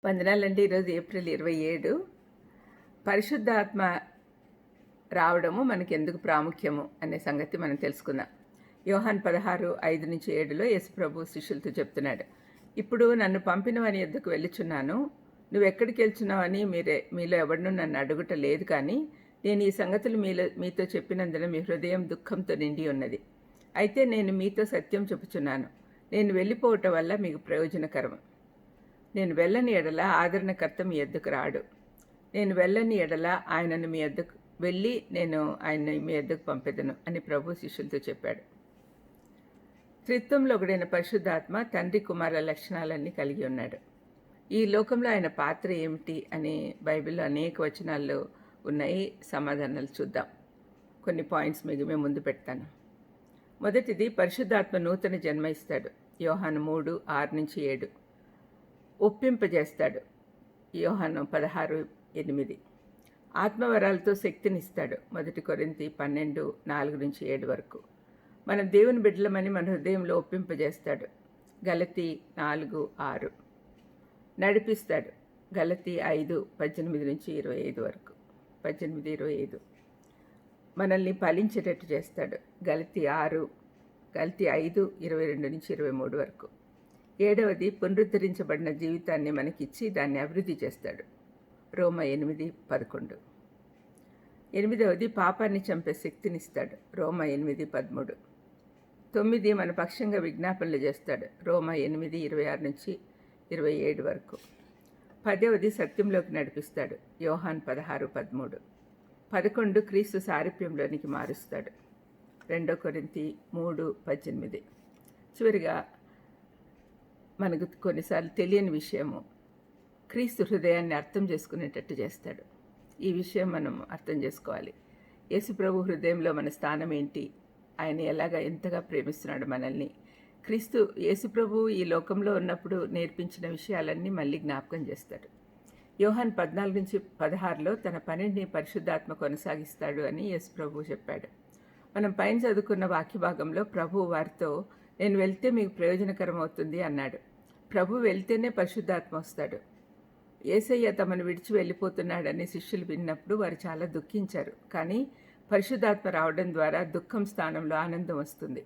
వందనాలండి. ఈరోజు ఏప్రిల్ 27. పరిశుద్ధాత్మ రావడము మనకెందుకు ప్రాముఖ్యము అనే సంగతి మనం తెలుసుకుందాం. యోహాన్ 16:5-7లో యేసుప్రభు శిష్యులతో చెప్తున్నాడు, ఇప్పుడు నన్ను పంపిన వాని యొద్దకు వెళ్ళుచున్నాను. నువ్వెక్కడికి వెళ్తున్నావని మీలో ఎవడనూ నన్ను అడుగుట లేదు, కానీ నేను ఈ సంగతులు మీతో చెప్పినందున మీ హృదయం దుఃఖంతో నిండి ఉన్నది. అయితే నేను మీతో సత్యం చెప్పుచున్నాను, నేను వెళ్ళిపోవటం వల్ల మీకు ప్రయోజనకరం. నేను వెళ్ళని ఎడల ఆదరణకర్త మీ యొద్దకు రాడు. నేను వెళ్ళని ఎడల ఆయనను మీ యొద్దకు వెళ్ళి నేను ఆయన్ని మీ యొద్దకు పంపెదను అని ప్రభు శిష్యులతో చెప్పాడు. త్రిత్వంలో ఒకడైన పరిశుద్ధాత్మ తండ్రి కుమారుల లక్షణాలన్నీ కలిగి ఉన్నాడు. ఈ లోకంలో ఆయన పాత్ర ఏమిటి అని బైబిల్లో అనేక వచనాల్లో ఉన్నాయి. సమాధానాలు చూద్దాం. కొన్ని పాయింట్స్ మేము ముందు పెడతాను. మొదటిది, పరిశుద్ధాత్మ నూతన జన్మ ఇస్తాడు. యోహాను 3:6-7. ఒప్పింపజేస్తాడు. యోహాను 16:8. ఆత్మవరాలతో శక్తినిస్తాడు. 1 కొరింథీ 12:4-7 వరకు. మనం దేవుని బిడ్డలమని మన హృదయంలో ఒప్పింపజేస్తాడు. గలతీ 4:6. నడిపిస్తాడు. గలతీ 5:18-25 వరకు. 18-25. మనల్ని ఫలించేటట్టు చేస్తాడు. గలతీ 5:22-23 వరకు. 7వది, పునరుద్ధరించబడిన జీవితాన్ని మనకిచ్చి దాన్ని అభివృద్ధి చేస్తాడు. రోమ 8:11. 8వది, పాపాన్ని చంపే శక్తినిస్తాడు. రోమ 8:13. 9, మన పక్షంగా విజ్ఞాపనలు చేస్తాడు. రోమ 8:26-27 వరకు. 10వది, సత్యంలోకి నడిపిస్తాడు. యోహాన్ 16:13. 11, క్రీస్తు సారూప్యంలోనికి మారుస్తాడు. 2 కొరింథీ 3:18. చివరిగా, మనకు కొన్నిసార్లు తెలియని విషయము క్రీస్తు హృదయాన్ని అర్థం చేసుకునేటట్టు చేస్తాడు. ఈ విషయం మనం అర్థం చేసుకోవాలి. యేసుప్రభు హృదయంలో మన స్థానం ఏంటి, ఆయన ఎంతగా ప్రేమిస్తున్నాడు మనల్ని. యేసుప్రభు ఈ లోకంలో ఉన్నప్పుడు నేర్పించిన విషయాలన్నీ మళ్ళీ జ్ఞాపకం చేస్తాడు. యోహాన్ 14-16లో తన పనిని పరిశుద్ధాత్మ కొనసాగిస్తాడు అని యేసుప్రభు చెప్పాడు. మనం పైన చదువుకున్న వాక్య భాగంలో ప్రభు వారితో, నేను వెళ్తే మీకు ప్రయోజనకరం అవుతుంది అన్నాడు. ప్రభు వెళ్తేనే పరిశుద్ధాత్మ వస్తాడు. యేసయ్య తమను విడిచి వెళ్ళిపోతున్నాడని శిష్యులు విన్నప్పుడు వారు చాలా దుఃఖించారు. కానీ పరిశుద్ధాత్మ రావడం ద్వారా దుఃఖం స్థానంలో ఆనందం వస్తుంది.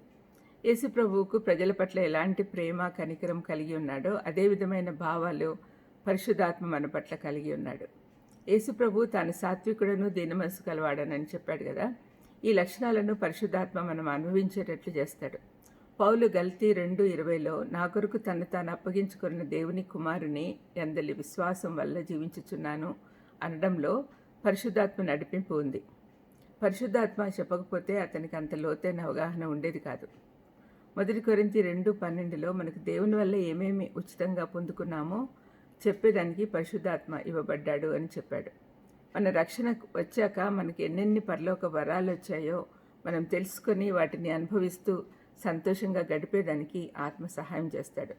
యేసు ప్రభువుకు ప్రజల పట్ల ఎలాంటి ప్రేమ కనికరం కలిగి ఉన్నాడో అదే విధమైన భావాలు పరిశుద్ధాత్మ మన పట్ల కలిగి ఉన్నాడు. యేసు ప్రభు తాను సాత్వికుడను దీనమనసు కలవాడనని చెప్పాడు కదా. ఈ లక్షణాలను పరిశుద్ధాత్మ మనం అనుభవించేటట్లు చేస్తాడు. పౌలు గలతీ 2:20లో, నా కొరకు తను తాను అప్పగించుకున్న దేవుని కుమారుని యందలి విశ్వాసం వల్ల జీవించుచున్నాను అనడంలో పరిశుద్ధాత్మ నడిపింపు ఉంది. పరిశుద్ధాత్మ చెప్పకపోతే అతనికి అంత లోతైన అవగాహన ఉండేది కాదు. 1 కొరింథీ 2:12లో మనకు దేవుని వల్ల ఏమేమి ఉచితంగా పొందుకున్నామో చెప్పేదానికి పరిశుద్ధాత్మ ఇవ్వబడ్డాడు అని చెప్పాడు. మన రక్షణ వచ్చాక మనకి ఎన్నెన్ని పరలోక వరాలు వచ్చాయో మనం తెలుసుకొని వాటిని అనుభవిస్తూ సంతోషంగా గడిపేదానికి ఆత్మ సహాయం చేస్తాడు.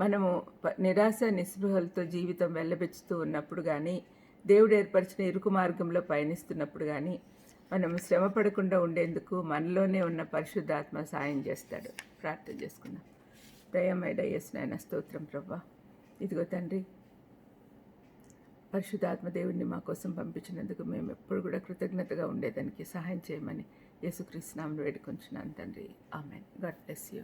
మనము నిరాశ నిస్పృహలతో జీవితం వెళ్ళబెచ్చుతూ ఉన్నప్పుడు కానీ, దేవుడు ఏర్పరిచిన ఇరుకు మార్గంలో పయనిస్తున్నప్పుడు కానీ మనం శ్రమ పడకుండా ఉండేందుకు మనలోనే ఉన్న పరిశుద్ధాత్మ సాయం చేస్తాడు. ప్రార్థన చేసుకుందాం. దయమేడ యేసు నాయన స్తోత్రం ప్రభా. ఇదిగో తండ్రి, పరిశుద్ధాత్మ దేవుడిని మా కోసం పంపించినందుకు మేము ఎప్పుడు కూడా కృతజ్ఞతగా ఉండేదానికి సహాయం చేయమని యేసుక్రీస్తు నామములో వేడుకొంచున్నాను తండ్రి. ఆమెన్. God bless you.